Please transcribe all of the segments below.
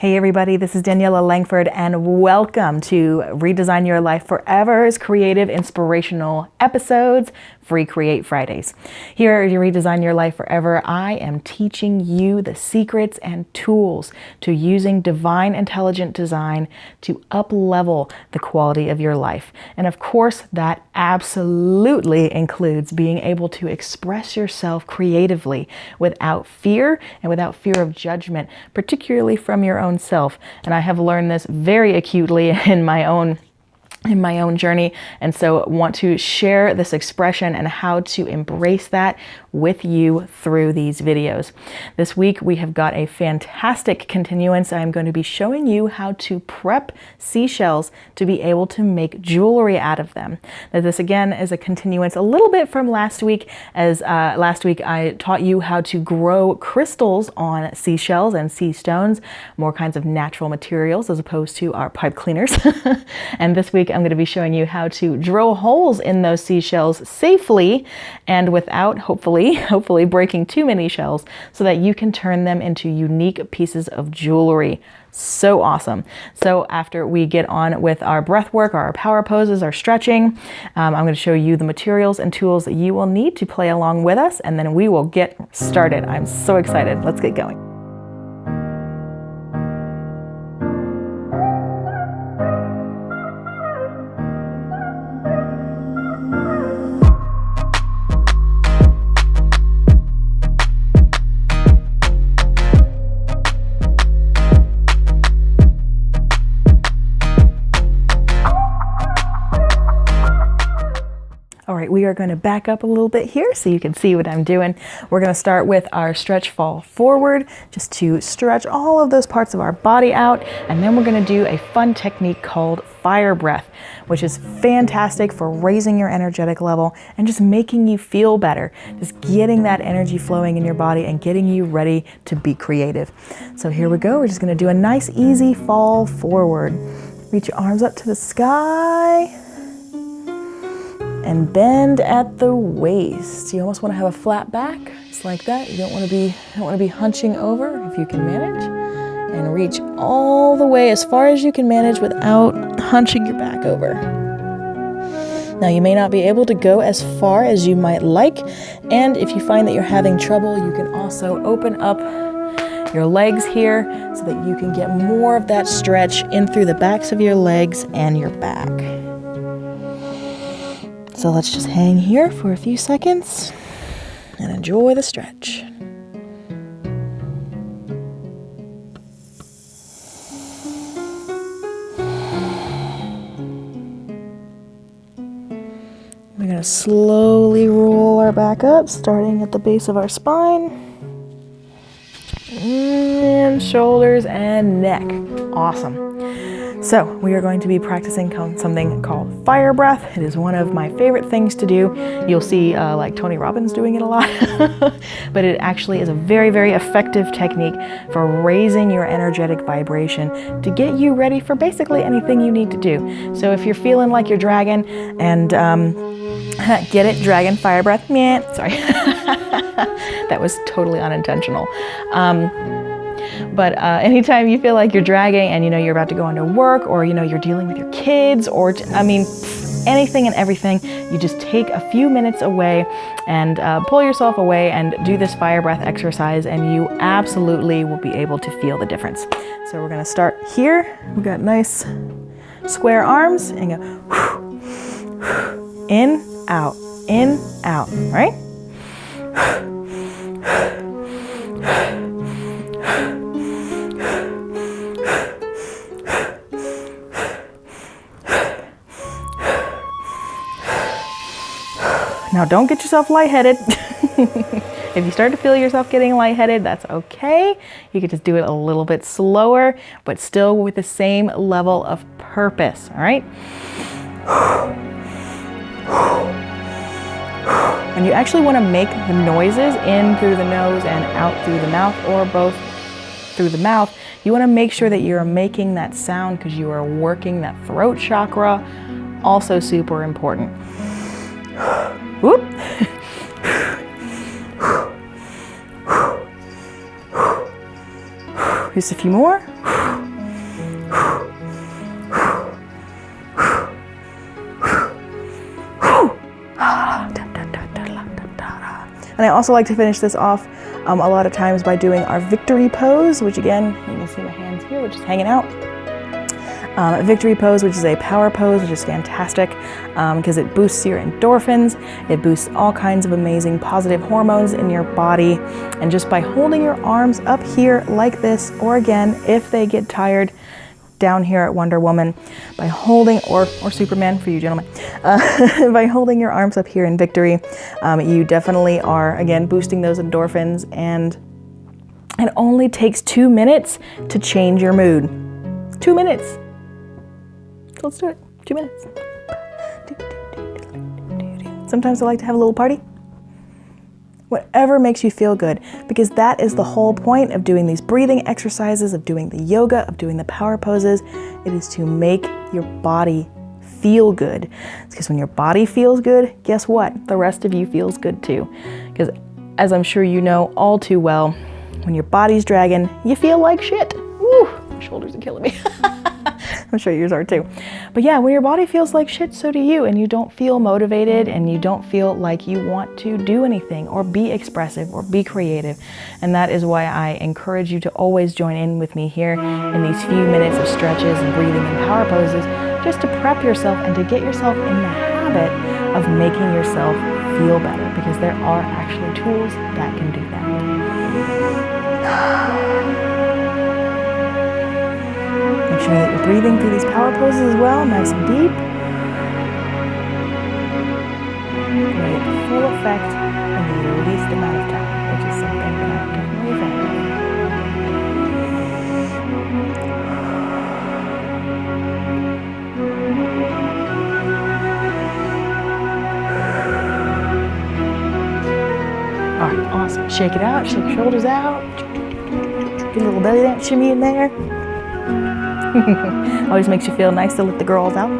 Hey everybody, this is Daniela Langford and welcome to Redesign Your Life Forever's creative inspirational episodes, Free Create Fridays. Here at Redesign Your Life Forever, I am teaching you the secrets and tools to using divine intelligent design to up-level the quality of your life. And of course, that absolutely includes being able to express yourself creatively without fear and without fear of judgment, particularly from your own self. And I have learned this very acutely in my own journey, and so want to share this expression and how to embrace that with you through these videos. This week we have got a fantastic continuance. I'm going to be showing you how to prep seashells to be able to make jewelry out of them. Now, this again is a continuance a little bit from last week, as last week I taught you how to grow crystals on seashells and sea stones, more kinds of natural materials as opposed to our pipe cleaners. And this week I'm going to be showing you how to drill holes in those seashells safely and without hopefully breaking too many shells, so that you can turn them into unique pieces of jewelry. So awesome. So after we get on with our breath work, our power poses, our stretching, I'm going to show you the materials and tools that you will need to play along with us, and then we will get started. I'm so excited. Let's get going. All right, we are going to back up a little bit here so you can see what I'm doing. We're going to start with our stretch fall forward, just to stretch all of those parts of our body out. And then we're going to do a fun technique called fire breath, which is fantastic for raising your energetic level and just making you feel better. Just getting that energy flowing in your body and getting you ready to be creative. So here we go. We're just going to do a nice, easy fall forward. Reach your arms up to the sky. And bend at the waist. You almost want to have a flat back, just like that. You don't want to be hunching over if you can manage. And reach all the way as far as you can manage without hunching your back over. Now you may not be able to go as far as you might like, and if you find that you're having trouble, you can also open up your legs here so that you can get more of that stretch in through the backs of your legs and your back. So let's just hang here for a few seconds and enjoy the stretch. We're going to slowly roll our back up, starting at the base of our spine. And shoulders and neck. Awesome. So we are going to be practicing something called fire breath. It is one of my favorite things to do. You'll see like Tony Robbins doing it a lot, but it actually is a very, very effective technique for raising your energetic vibration to get you ready for basically anything you need to do. So if you're feeling like you're dragon and get it, dragon, fire breath, meh, sorry. That was totally unintentional. But anytime you feel like you're dragging and you're about to go into work, or you're dealing with your kids, or anything and everything, you just take a few minutes away and pull yourself away and do this fire breath exercise, and you absolutely will be able to feel the difference. So we're going to start here. We've got nice square arms and go in, out, right? Now don't get yourself lightheaded. If you start to feel yourself getting lightheaded, that's okay. You could just do it a little bit slower, but still with the same level of purpose, all right? And you actually want to make the noises in through the nose and out through the mouth, or both through the mouth. You want to make sure that you're making that sound because you are working that throat chakra. Also super important. Whoop. Just a few more. And I also like to finish this off a lot of times by doing our victory pose, which again, you can see my hands here, which is hanging out. Victory pose, which is a power pose, which is fantastic because it boosts your endorphins, it boosts all kinds of amazing positive hormones in your body. And just by holding your arms up here like this, or again, if they get tired, down here at Wonder Woman, by holding, or Superman for you gentlemen, by holding your arms up here in victory, you definitely are, again, boosting those endorphins, and it only takes 2 minutes to change your mood. 2 minutes. So let's do it. 2 minutes. Sometimes I like to have a little party. Whatever makes you feel good, because that is the whole point of doing these breathing exercises, of doing the yoga, of doing the power poses. It is to make your body feel good. Because when your body feels good, guess what? The rest of you feels good too. Because as I'm sure you know all too well, when your body's dragging, you feel like shit. Woo, my shoulders are killing me. I'm sure yours are too. But yeah, when your body feels like shit, so do you, and you don't feel motivated, and you don't feel like you want to do anything or be expressive or be creative. And that is why I encourage you to always join in with me here in these few minutes of stretches and breathing and power poses, just to prep yourself and to get yourself in the habit of making yourself feel better, because there are actually tools that can do that. Make sure that you're breathing through these power poses as well, nice and deep. And get the full effect in the least amount of time, which is something that I'm definitely a fan of. All right, awesome. Shake it out, shake your shoulders out. Get a little belly dance shimmy in there. Always makes you feel nice to let the girls out.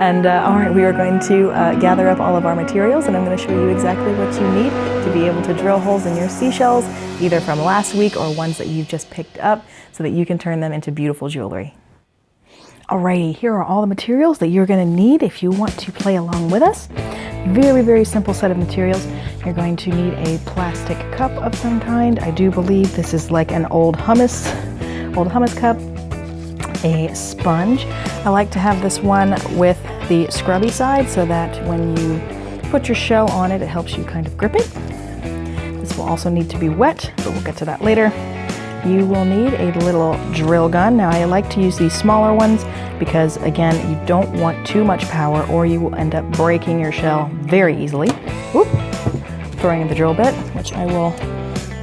And all right, we are going to gather up all of our materials, and I'm going to show you exactly what you need to be able to drill holes in your seashells, either from last week or ones that you've just picked up, so that you can turn them into beautiful jewelry. Alrighty, here are all the materials that you're going to need if you want to play along with us. Very, very simple set of materials. You're going to need a plastic cup of some kind. I do believe this is like an old hummus cup, a sponge. I like to have this one with the scrubby side so that when you put your shell on it, it helps you kind of grip it. This will also need to be wet, but we'll get to that later. You will need a little drill gun. Now I like to use these smaller ones because, again, you don't want too much power or you will end up breaking your shell very easily. Whoop. Throwing in the drill bit, which I will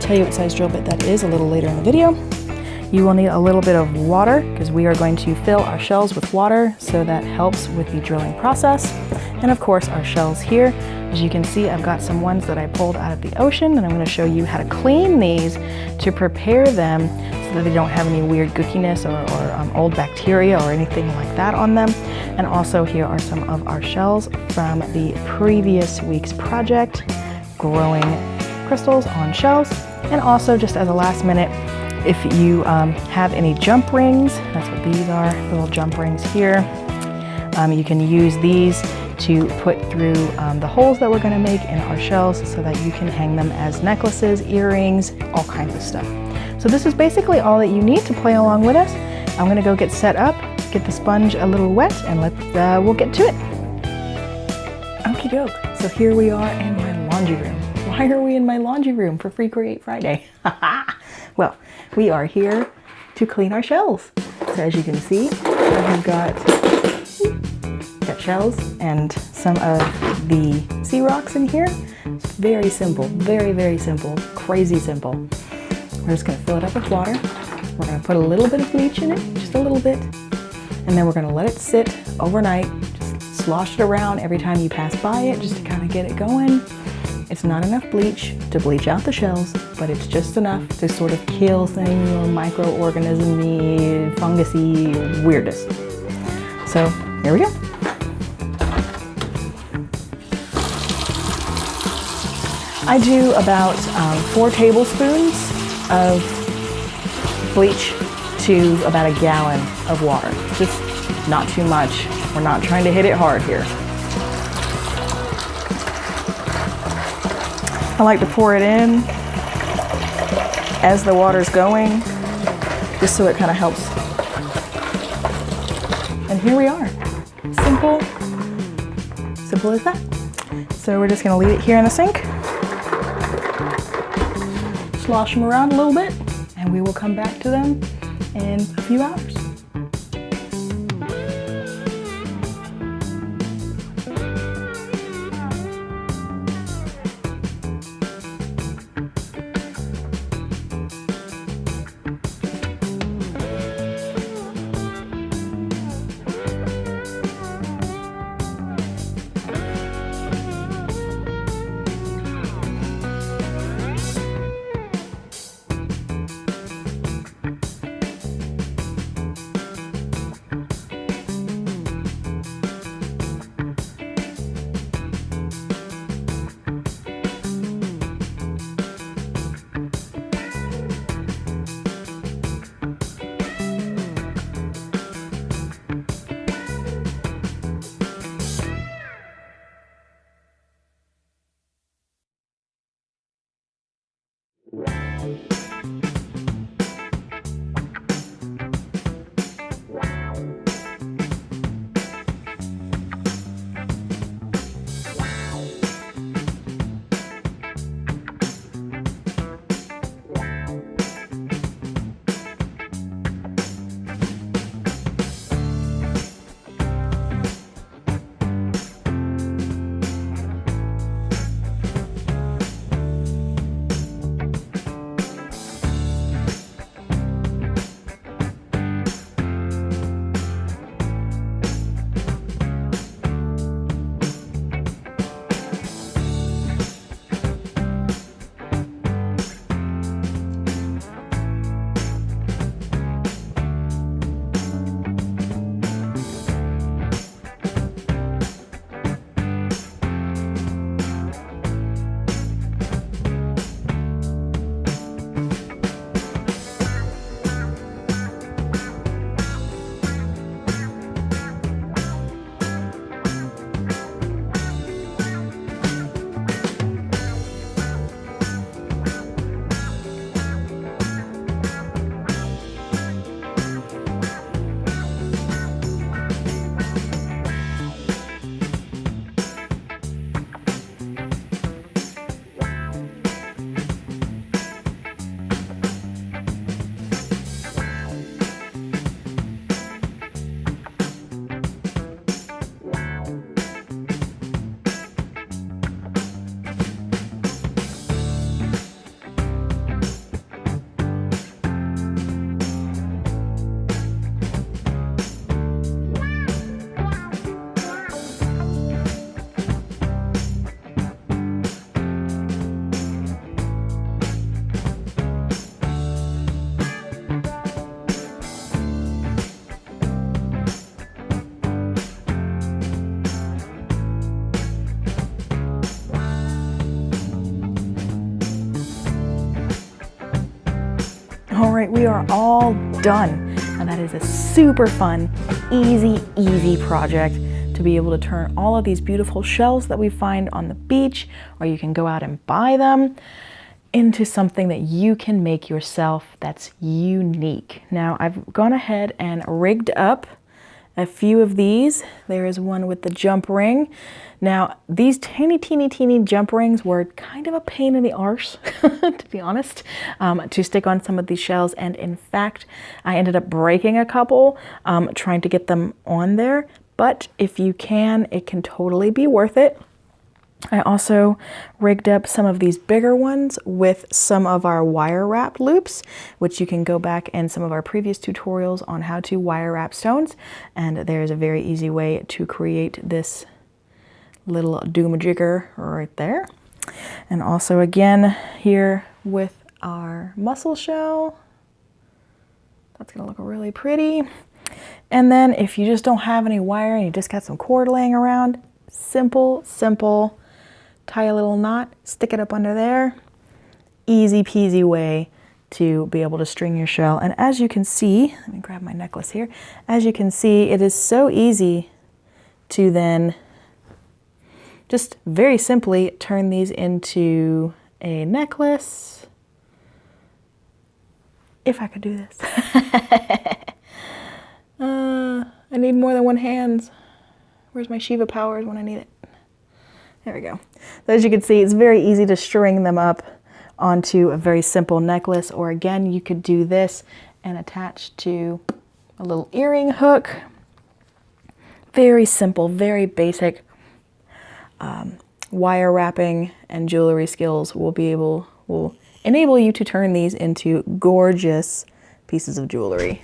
tell you what size drill bit that is a little later in the video. You will need a little bit of water because we are going to fill our shells with water, so that helps with the drilling process. And of course our shells here, as you can see, I've got some ones that I pulled out of the ocean, and I'm going to show you how to clean these to prepare them so that they don't have any weird gookiness or old bacteria or anything like that on them. And also here are some of our shells from the previous week's project, growing crystals on shells. And also, just as a last minute, if you have any jump rings, that's what these are, little jump rings here. You can use these to put through the holes that we're going to make in our shells so that you can hang them as necklaces, earrings, all kinds of stuff. So this is basically all that you need to play along with us. I'm going to go get set up, get the sponge a little wet, and we'll get to it. Okie doke. So here we are in my laundry room. Why are we in my laundry room for Free Create Friday? Well, we are here to clean our shells. So as you can see, I've got shells and some of the sea rocks in here. It's very simple, very, very simple, crazy simple. We're just gonna fill it up with water. We're gonna put a little bit of bleach in it, just a little bit. And then we're gonna let it sit overnight. Just slosh it around every time you pass by it, just to kind of get it going. It's not enough bleach to bleach out the shells, but it's just enough to sort of kill things or microorganism-y, fungusy weirdness. So here we go. I do about 4 tablespoons of bleach to about a gallon of water. Just not too much. We're not trying to hit it hard here. I like to pour it in as the water's going, just so it kind of helps. And here we are. Simple as that. So we're just gonna leave it here in the sink. Slosh them around a little bit, and we will come back to them in a few hours. All right, we are all done. And that is a super fun, easy project to be able to turn all of these beautiful shells that we find on the beach, or you can go out and buy them, into something that you can make yourself that's unique. Now, I've gone ahead and rigged up a few of these. There is one with the jump ring. Now, these teeny jump rings were kind of a pain in the arse, to be honest, to stick on some of these shells. And in fact, I ended up breaking a couple trying to get them on there. But if you can, it can totally be worth it. I also rigged up some of these bigger ones with some of our wire wrap loops, which you can go back in some of our previous tutorials on how to wire wrap stones. And there's a very easy way to create this little doom-jigger right there. And also again here with our mussel shell. That's gonna look really pretty. And then if you just don't have any wire and you just got some cord laying around, simple, tie a little knot, stick it up under there. Easy peasy way to be able to string your shell. And as you can see, let me grab my necklace here. As you can see, it is so easy to then just very simply turn these into a necklace. If I could do this. I need more than one hand. Where's my Shiva powers when I need it? There we go. So as you can see, it's very easy to string them up onto a very simple necklace, or again, you could do this and attach to a little earring hook. Very simple, very basic. Wire wrapping and jewelry skills will enable you to turn these into gorgeous pieces of jewelry.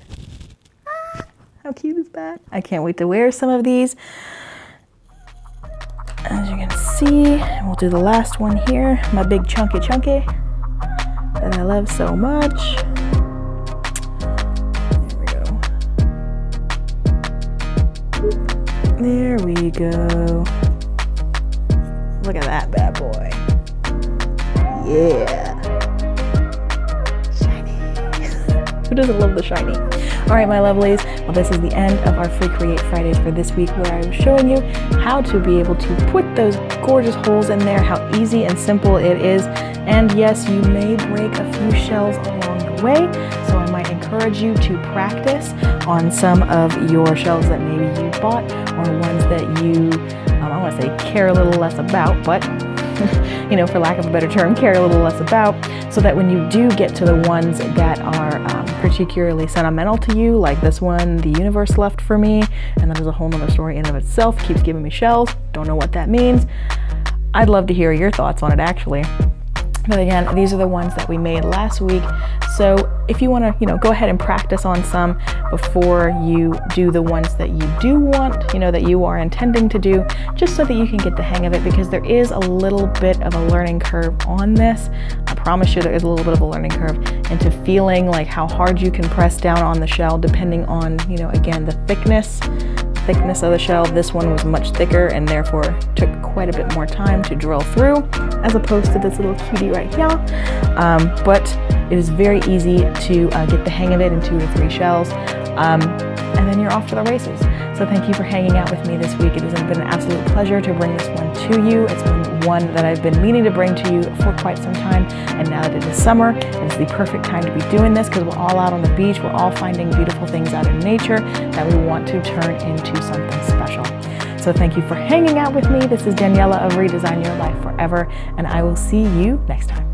How cute is that? I can't wait to wear some of these. As you can see, we'll do the last one here, my big chunky that I love so much. There we go. Look at that bad boy. Yeah. Shiny. Who doesn't love the shiny? All right, my lovelies. Well, this is the end of our Free Create Fridays for this week, where I was showing you how to be able to put those gorgeous holes in there, how easy and simple it is. And yes, you may break a few shells along the way, so I might encourage you to practice on some of your shells that maybe you bought, or ones that you, I want to say care a little less about, but you know, for lack of a better term, care a little less about, so that when you do get to the ones that are particularly sentimental to you, like this one, the universe left for me, and that is a whole nother story in and of itself, keeps giving me shells, don't know what that means. I'd love to hear your thoughts on it, actually. But again, these are the ones that we made last week. So if you want to, go ahead and practice on some before you do the ones that you do want, that you are intending to do, just so that you can get the hang of it, because there is a little bit of a learning curve on this. I promise you there is a little bit of a learning curve into feeling like how hard you can press down on the shell, depending on, again, the thickness of the shell. This one was much thicker and therefore took quite a bit more time to drill through, as opposed to this little cutie right here. But it is very easy to get the hang of it in 2 to 3 shells, and then you're off to the races. So thank you for hanging out with me this week. It has been an absolute pleasure to bring this one to you. It's been one that I've been meaning to bring to you for quite some time, and now that it is summer, it's the perfect time to be doing this, because we're all out on the beach, we're all finding beautiful things out in nature that we want to turn into something special. So thank you for hanging out with me. This is Daniela of Redesign Your Life Forever, and I will see you next time.